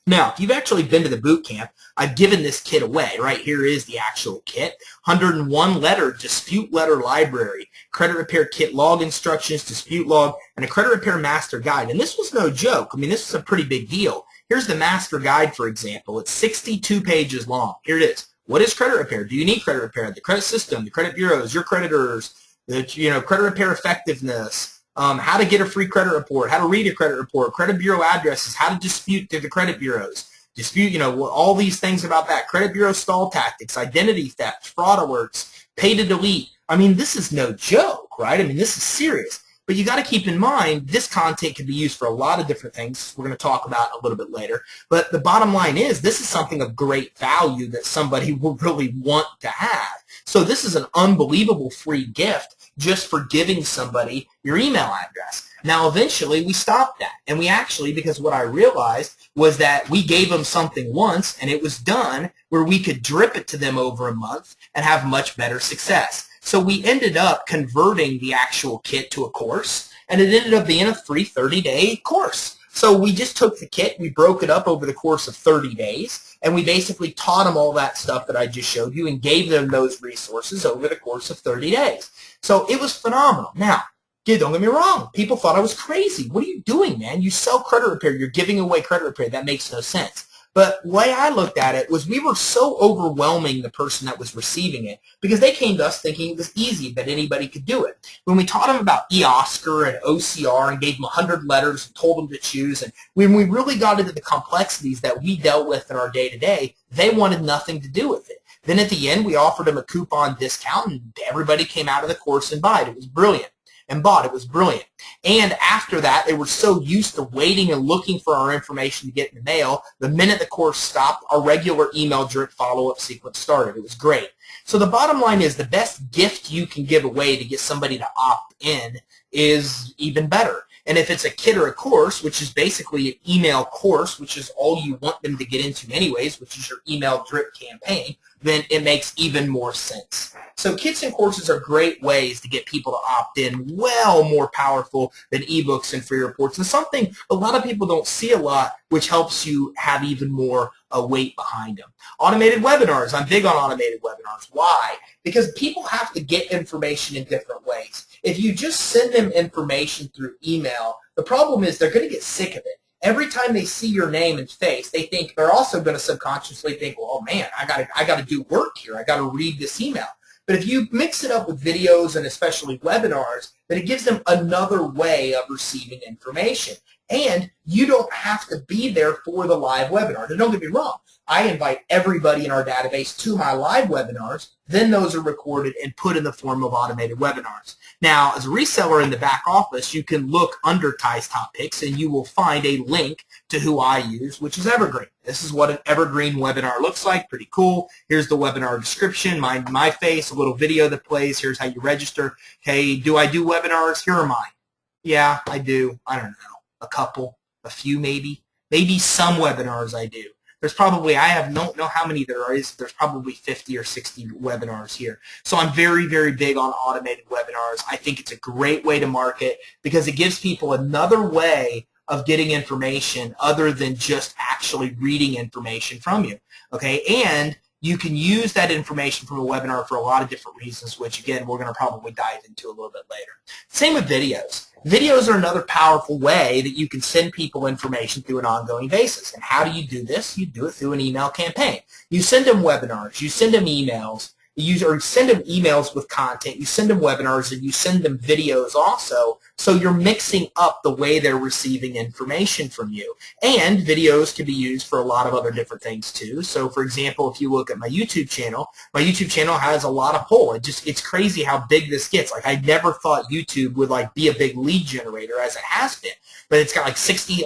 Now, if you've actually been to the boot camp, I've given this kit away. Right here is the actual kit. 101 letter dispute letter library, credit repair kit log instructions, dispute log, and a credit repair master guide. And this was no joke. I mean, this is a pretty big deal. Here's the master guide, for example. It's 62 pages long. Here it is. What is credit repair? Do you need credit repair? The credit system, the credit bureaus, your creditors, credit repair effectiveness, how to get a free credit report, how to read a credit report, credit bureau addresses, how to dispute to the credit bureaus, all these things about that, credit bureau stall tactics, identity theft, fraud alerts, pay to delete. I mean, this is no joke, right? I mean, this is serious. But you got to keep in mind, this content can be used for a lot of different things we're going to talk about a little bit later. But the bottom line is, this is something of great value that somebody will really want to have. So this is an unbelievable free gift just for giving somebody your email address. Now, eventually, we stopped that. And we actually, because what I realized was that we gave them something once, and it was done, where we could drip it to them over a month and have much better success. So we ended up converting the actual kit to a course, and it ended up being a free 30-day course. So we just took the kit, we broke it up over the course of 30 days, and we basically taught them all that stuff that I just showed you and gave them those resources over the course of 30 days. So it was phenomenal. Now, don't get me wrong. People thought I was crazy. What are you doing, man? You sell credit repair. You're giving away credit repair. That makes no sense. But the way I looked at it was we were so overwhelming the person that was receiving it because they came to us thinking it was easy, that anybody could do it. When we taught them about eOscar and OCR and gave them 100 letters and told them to choose, and when we really got into the complexities that we dealt with in our day-to-day, they wanted nothing to do with it. Then at the end, we offered them a coupon discount, and everybody came out of the course and bought it. It was brilliant. And bought. It was brilliant. And after that, they were so used to waiting and looking for our information to get in the mail, the minute the course stopped, our regular email drip follow-up sequence started. It was great. So the bottom line is the best gift you can give away to get somebody to opt in is even better. And if it's a kit or a course, which is basically an email course, which is all you want them to get into anyways, which is your email drip campaign, then it makes even more sense. So kits and courses are great ways to get people to opt in, well more powerful than ebooks and free reports, and something a lot of people don't see a lot, which helps you have even more weight behind them. Automated webinars. I'm big on automated webinars. Why? Because people have to get information in different ways. If you just send them information through email, the problem is they're going to get sick of it. Every time they see your name and face, they think they're also going to subconsciously think, well, oh man, I got to do work here. I got to read this email. But if you mix it up with videos and especially webinars, then it gives them another way of receiving information. And you don't have to be there for the live webinar. Now, don't get me wrong. I invite everybody in our database to my live webinars. Then those are recorded and put in the form of automated webinars. Now, as a reseller in the back office, you can look under Ty's Top Picks, and you will find a link to who I use, which is Evergreen. This is what an Evergreen webinar looks like. Pretty cool. Here's the webinar description, my face, a little video that plays. Here's how you register. Hey, do I do webinars? Here are mine. Yeah, I do. I don't know. A couple, a few maybe. Maybe some webinars I do. There's probably, don't know how many there is. There's probably 50 or 60 webinars here. So I'm very, very big on automated webinars. I think it's a great way to market because it gives people another way of getting information other than just actually reading information from you. Okay, and you can use that information from a webinar for a lot of different reasons, which again, we're going to probably dive into a little bit later. Same with videos. Videos are another powerful way that you can send people information through an ongoing basis. And how do you do this? You do it through an email campaign. You send them webinars, you send them emails, or send them emails with content, you send them webinars, and you send them videos also, so you're mixing up the way they're receiving information from you. And videos can be used for a lot of other different things too. So for example, if you look at my YouTube channel has a lot of pull. It's crazy how big this gets. Like, I never thought YouTube would be a big lead generator as it has been. But it's got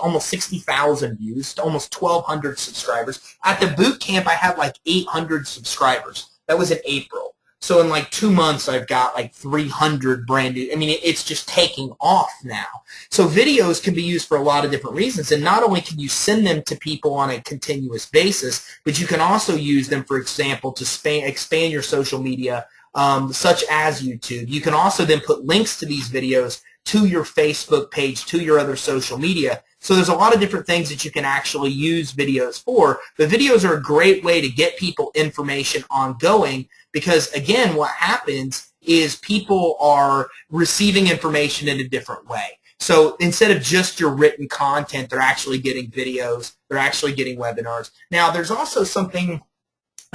almost 60,000 views, almost 1,200 subscribers. At the boot camp, I had 800 subscribers. That was in April. So in 2 months, I've got 300 brand new. I mean, it's just taking off now. So videos can be used for a lot of different reasons. And not only can you send them to people on a continuous basis, but you can also use them, for example, to expand your social media, such as YouTube. You can also then put links to these videos to your Facebook page, to your other social media. So there's a lot of different things that you can actually use videos for. But videos are a great way to get people information ongoing because, again, what happens is people are receiving information in a different way. So instead of just your written content, they're actually getting videos, they're actually getting webinars. Now, there's also something,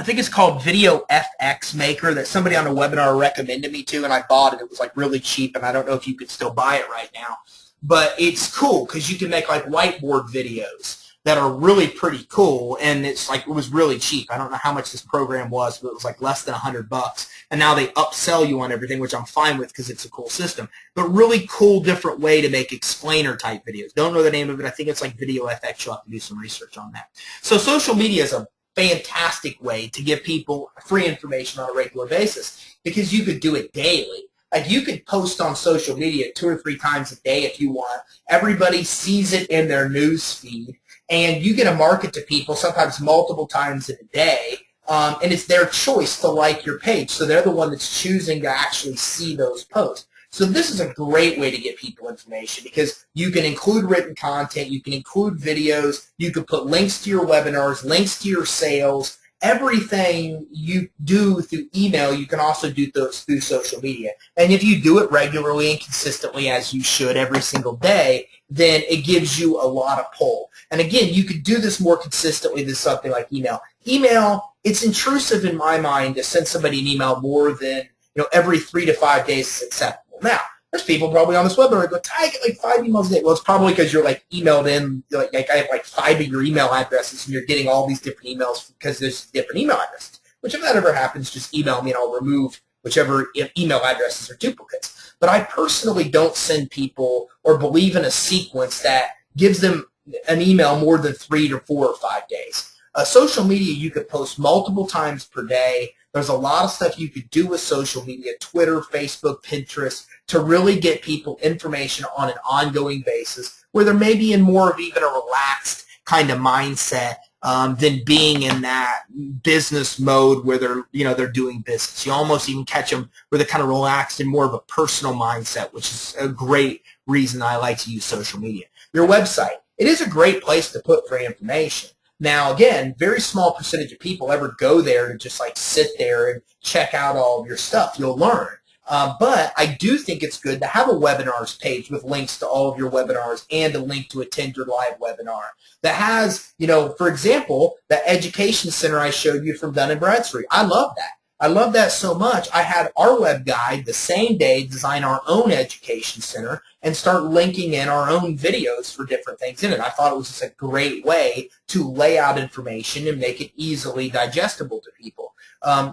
I think it's called Video FX Maker, that somebody on a webinar recommended me to, and I bought it. It was really cheap, and I don't know if you could still buy it right now. But it's cool because you can make whiteboard videos that are really pretty cool, and it's like it was really cheap. I don't know how much this program was, but it was like less than $100. And now they upsell you on everything, which I'm fine with because it's a cool system. But really cool, different way to make explainer type videos. Don't know the name of it. I think it's like Video FX. You'll have to do some research on that. So social media is a fantastic way to give people free information on a regular basis because you could do it daily. Like you could post on social media 2 or 3 times a day if you want. Everybody sees it in their news feed, and you get to market to people sometimes multiple times in a day. And it's their choice to like your page. So they're the one that's choosing to actually see those posts. So this is a great way to get people information because you can include written content, you can include videos, you can put links to your webinars, links to your sales. Everything you do through email, you can also do those through social media. And if you do it regularly and consistently as you should every single day, then it gives you a lot of pull. And again, you could do this more consistently than something like email. Email, it's intrusive in my mind to send somebody an email more than every 3 to 5 days is acceptable. Now, there's people probably on this webinar that go, I get like 5 emails a day. Well, it's probably because you're like emailed in, like I have like 5 of your email addresses, and you're getting all these different emails because there's different email addresses. Which if that ever happens, just email me and I'll remove whichever email addresses are duplicates. But I personally don't send people or believe in a sequence that gives them an email more than 3 to 4 or 5 days. Social media, you could post multiple times per day. There's a lot of stuff you could do with social media, Twitter, Facebook, Pinterest, to really get people information on an ongoing basis where they're maybe in more of even a relaxed kind of mindset than being in that business mode where they're doing business. You almost even catch them where they're kind of relaxed and more of a personal mindset, which is a great reason I like to use social media. Your website, it is a great place to put free information. Now, again, very small percentage of people ever go there to just like sit there and check out all of your stuff. You'll learn. But I do think it's good to have a webinars page with links to all of your webinars and a link to attend your live webinar that has, for example, that education center I showed you from Dun & Bradstreet. I love that. I love that so much. I had our web guide the same day design our own education center and start linking in our own videos for different things in it. I thought it was just a great way to lay out information and make it easily digestible to people.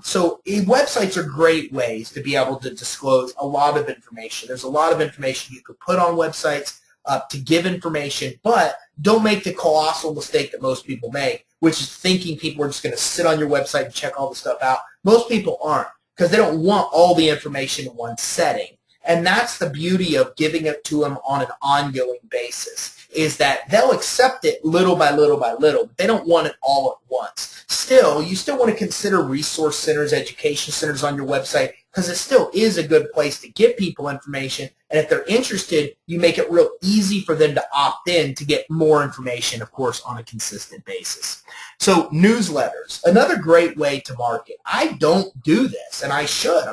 So websites are great ways to be able to disclose a lot of information. There's a lot of information you could put on websites to give information, but don't make the colossal mistake that most people make, which is thinking people are just going to sit on your website and check all the stuff out. Most people aren't because they don't want all the information in one setting. And that's the beauty of giving it to them on an ongoing basis, is that they'll accept it little by little by little, but they don't want it all at once. Still, you still want to consider resource centers, education centers on your website because it still is a good place to give people information. And if they're interested, you make it real easy for them to opt in to get more information, of course, on a consistent basis. So newsletters, another great way to market. I don't do this, and I should.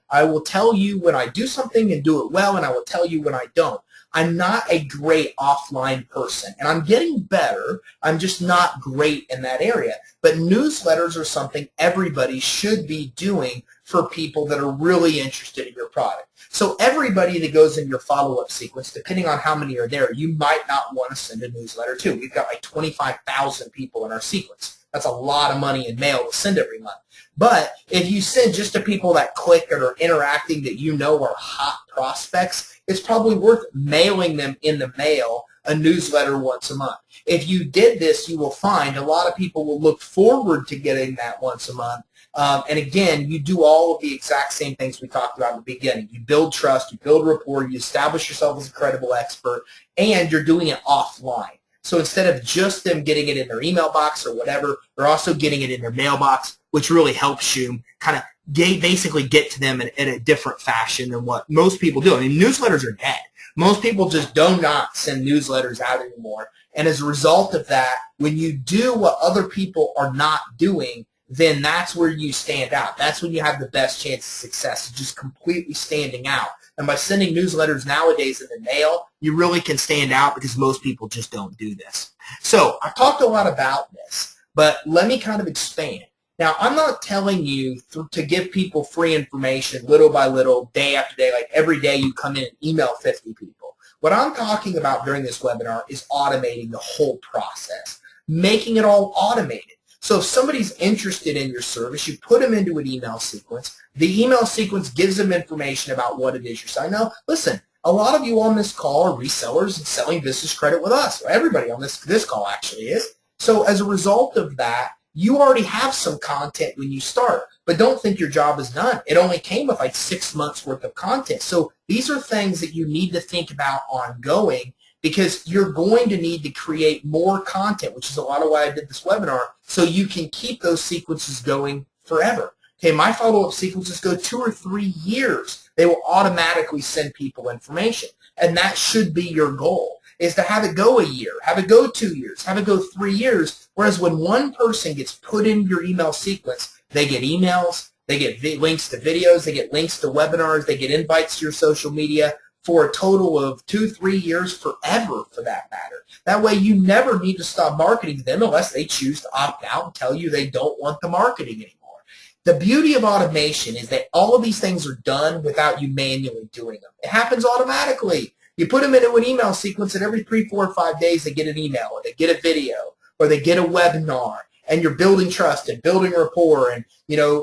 I will tell you when I do something and do it well, and I will tell you when I don't. I'm not a great offline person, and I'm getting better. I'm just not great in that area. But newsletters are something everybody should be doing for people that are really interested in your product. So everybody that goes in your follow-up sequence, depending on how many are there, you might not want to send a newsletter to. We've got like 25,000 people in our sequence. That's a lot of money in mail to send every month. But if you send just to people that click and are interacting that you know are hot prospects, it's probably worth mailing them in the mail a newsletter once a month. If you did this, you will find a lot of people will look forward to getting that once a month. And again, you do all of the exact same things we talked about in the beginning. You build trust, you build rapport, you establish yourself as a credible expert, and you're doing it offline. So instead of just them getting it in their email box or whatever, they're also getting it in their mailbox, which really helps you kind of basically get to them in a different fashion than what most people do. I mean, newsletters are dead. Most people just do not send newsletters out anymore. And as a result of that, when you do what other people are not doing, then that's where you stand out. That's when you have the best chance of success, just completely standing out. And by sending newsletters nowadays in the mail, you really can stand out because most people just don't do this. So I've talked a lot about this, but let me kind of expand. Now, I'm not telling you to give people free information little by little, day after day, like every day you come in and email 50 people. What I'm talking about during this webinar is automating the whole process, making it all automated. So if somebody's interested in your service, you put them into an email sequence. The email sequence gives them information about what it is you're selling. Now, listen, a lot of you on this call are resellers and selling business credit with us. Everybody on this call actually is. So as a result of that, you already have some content when you start. But don't think your job is done. It only came with like 6 months worth of content. So these are things that you need to think about ongoing, because you're going to need to create more content, which is a lot of why I did this webinar, so you can keep those sequences going forever. Okay, my follow-up sequences go 2 or 3 years. They will automatically send people information, and that should be your goal, is to have it go a year, have it go 2 years, have it go 3 years, whereas when one person gets put in your email sequence, they get emails, they get links to videos, they get links to webinars, they get invites to your social media, for a total of 2-3 years, forever for that matter. That way you never need to stop marketing to them unless they choose to opt out and tell you they don't want the marketing anymore. The beauty of automation is that all of these things are done without you manually doing them. It happens automatically. You put them into an email sequence, and every 3, 4, or 5 days they get an email, or they get a video, or they get a webinar, and you're building trust and building rapport and,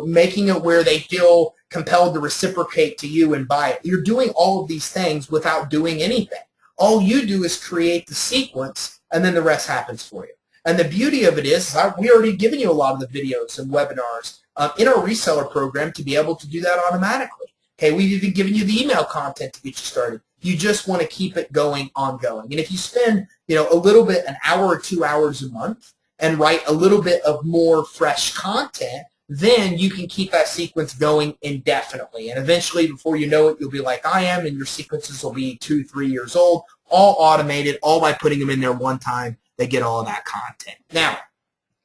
making it where they feel compelled to reciprocate to you and buy it. You're doing all of these things without doing anything. All you do is create the sequence, and then the rest happens for you. And the beauty of it is, we already given you a lot of the videos and webinars in our reseller program to be able to do that automatically. Okay, we've even given you the email content to get you started. You just want to keep it going ongoing. And if you spend, a little bit, an hour or 2 hours a month, and write a little bit of more fresh content, then you can keep that sequence going indefinitely. And eventually, before you know it, you'll be like I am, and your sequences will be 2-3 years old, all automated, all by putting them in there one time. They get all of that content. Now,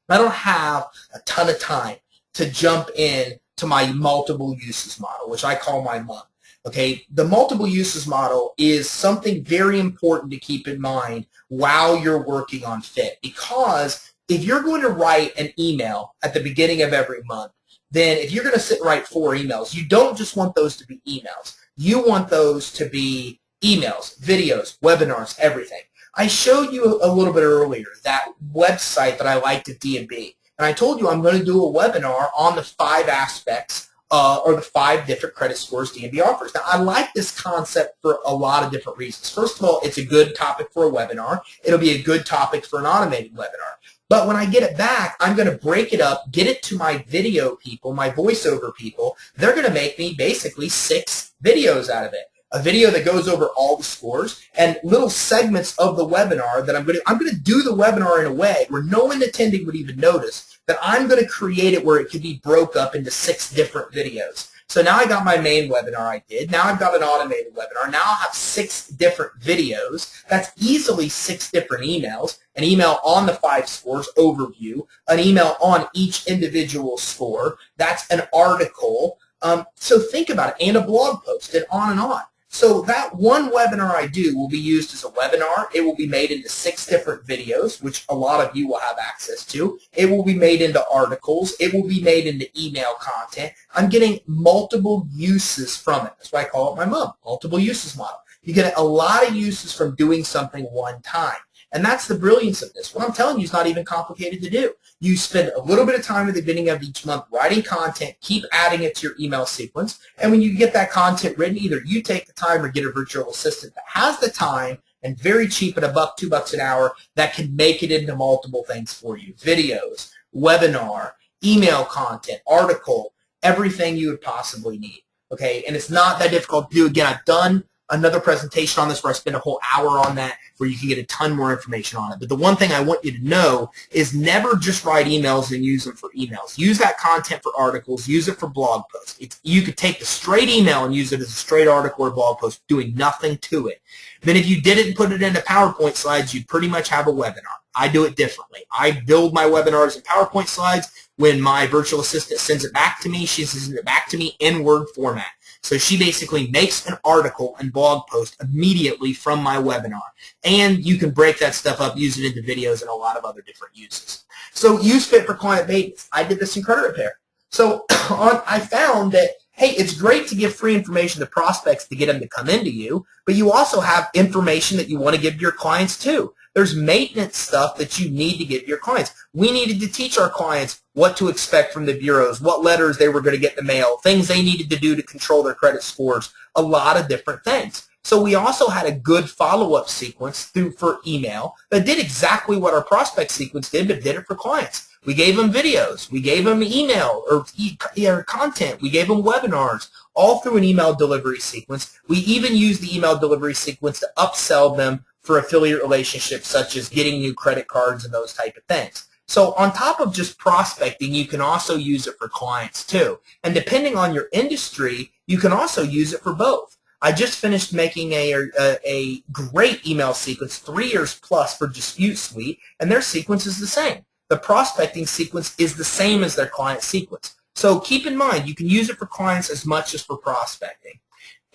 I don't have a ton of time to jump in to my multiple uses model, which I call my MUM. Okay, the multiple uses model is something very important to keep in mind while you're working on FIT, because if you're going to write an email at the beginning of every month, then if you're going to sit and write 4 emails, you don't just want those to be emails. You want those to be emails, videos, webinars, everything. I showed you a little bit earlier that website that I liked at D&B, and I told you I'm going to do a webinar on the 5 aspects or the 5 different credit scores D&B offers. Now, I like this concept for a lot of different reasons. First of all, it's a good topic for a webinar. It'll be a good topic for an automated webinar. But when I get it back, I'm going to break it up, get it to my video people, my voiceover people. They're going to make me basically 6 videos out of it. A video that goes over all the scores and little segments of the webinar that I'm going to do the webinar in a way where no one attending would even notice, that I'm going to create it where it could be broke up into 6 different videos. So now I got my main webinar I did. Now I've got an automated webinar. Now I'll have 6 different videos. That's easily 6 different emails. An email on the 5 scores overview, an email on each individual score. That's an article. So think about it, and a blog post, and on and on. So that one webinar I do will be used as a webinar. It will be made into 6 different videos, which a lot of you will have access to. It will be made into articles. It will be made into email content. I'm getting multiple uses from it. That's why I call it my MUM, multiple uses model. You get a lot of uses from doing something one time. And that's the brilliance of this. What I'm telling you is not even complicated to do. You spend a little bit of time at the beginning of each month writing content, keep adding it to your email sequence, and when you get that content written, either you take the time or get a virtual assistant that has the time and very cheap at $1, $2 an hour that can make it into multiple things for you. Videos, webinar, email content, article, everything you would possibly need. Okay, and it's not that difficult to do. Again, I've done another presentation on this where I spent a whole hour on that, where you can get a ton more information on it. But the one thing I want you to know is never just write emails and use them for emails. Use that content for articles. Use it for blog posts. You could take the straight email and use it as a straight article or blog post, doing nothing to it. Then if you did it and put it into PowerPoint slides, you'd pretty much have a webinar. I do it differently. I build my webinars in PowerPoint slides. When my virtual assistant sends it back to me, she sends it back to me in Word format. So she basically makes an article and blog post immediately from my webinar. And you can break that stuff up, use it into videos and a lot of other different uses. So use FIT for client maintenance. I did this in credit repair. So I found that hey, it's great to give free information to prospects to get them to come into you, but you also have information that you want to give your clients too. There's maintenance stuff that you need to give your clients. We needed to teach our clients what to expect from the bureaus, what letters they were going to get in the mail, things they needed to do to control their credit scores, a lot of different things. So we also had a good follow-up sequence for email that did exactly what our prospect sequence did, but did it for clients. We gave them videos. We gave them email or content. We gave them webinars, all through an email delivery sequence. We even used the email delivery sequence to upsell them for affiliate relationships, such as getting new credit cards and those type of things. So on top of just prospecting, you can also use it for clients too. And depending on your industry, you can also use it for both. I just finished making a great email sequence, 3 years plus, for Dispute Suite, and their sequence is the same. The prospecting sequence is the same as their client sequence. So keep in mind, you can use it for clients as much as for prospecting.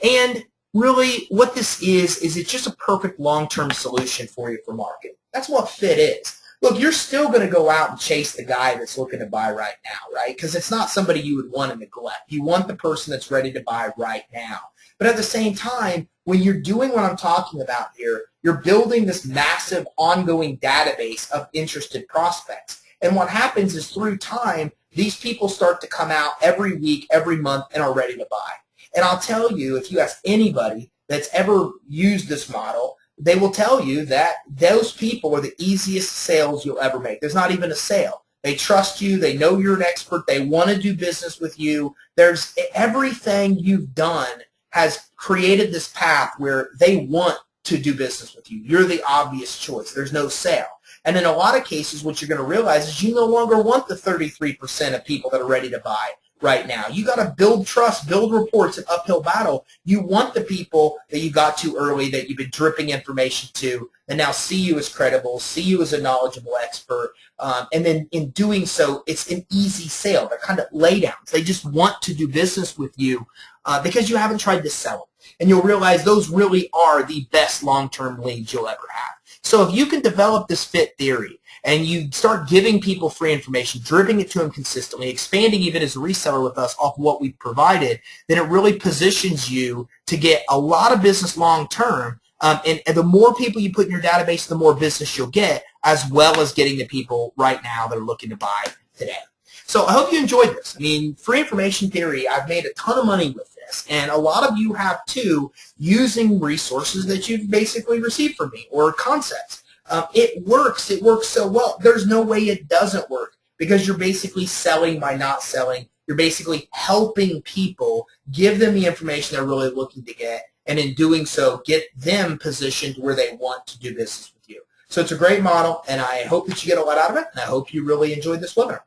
And really, what this is it's just a perfect long-term solution for you for marketing. That's what FIT is. Look, you're still going to go out and chase the guy that's looking to buy right now, right? Because it's not somebody you would want to neglect. You want the person that's ready to buy right now. But at the same time, when you're doing what I'm talking about here, you're building this massive ongoing database of interested prospects. And what happens is through time, these people start to come out every week, every month, and are ready to buy. And I'll tell you, if you ask anybody that's ever used this model, they will tell you that those people are the easiest sales you'll ever make. There's not even a sale. They trust you. They know you're an expert. They want to do business with you. There's everything you've done has created this path where they want to do business with you. You're the obvious choice. There's no sale. And in a lot of cases, what you're going to realize is you no longer want the 33% of people that are ready to buy right now. You got to build trust, build reports, an uphill battle. You want the people that you got to early, that you've been dripping information to, and now see you as credible, see you as a knowledgeable expert, and then in doing so, it's an easy sale. They're kind of laydowns. They just want to do business with you because you haven't tried to sell them. And you'll realize those really are the best long-term leads you'll ever have. So if you can develop this FIT theory and you start giving people free information, dripping it to them consistently, expanding even as a reseller with us off what we've provided, then it really positions you to get a lot of business long-term. And the more people you put in your database, the more business you'll get, as well as getting the people right now that are looking to buy today. So I hope you enjoyed this. I mean, free information theory, I've made a ton of money with this, and a lot of you have too, using resources that you've basically received from me or concepts. It works. It works so well. There's no way it doesn't work because you're basically selling by not selling. You're basically helping people, give them the information they're really looking to get, and in doing so, get them positioned where they want to do business with you. So it's a great model, and I hope that you get a lot out of it, and I hope you really enjoyed this webinar.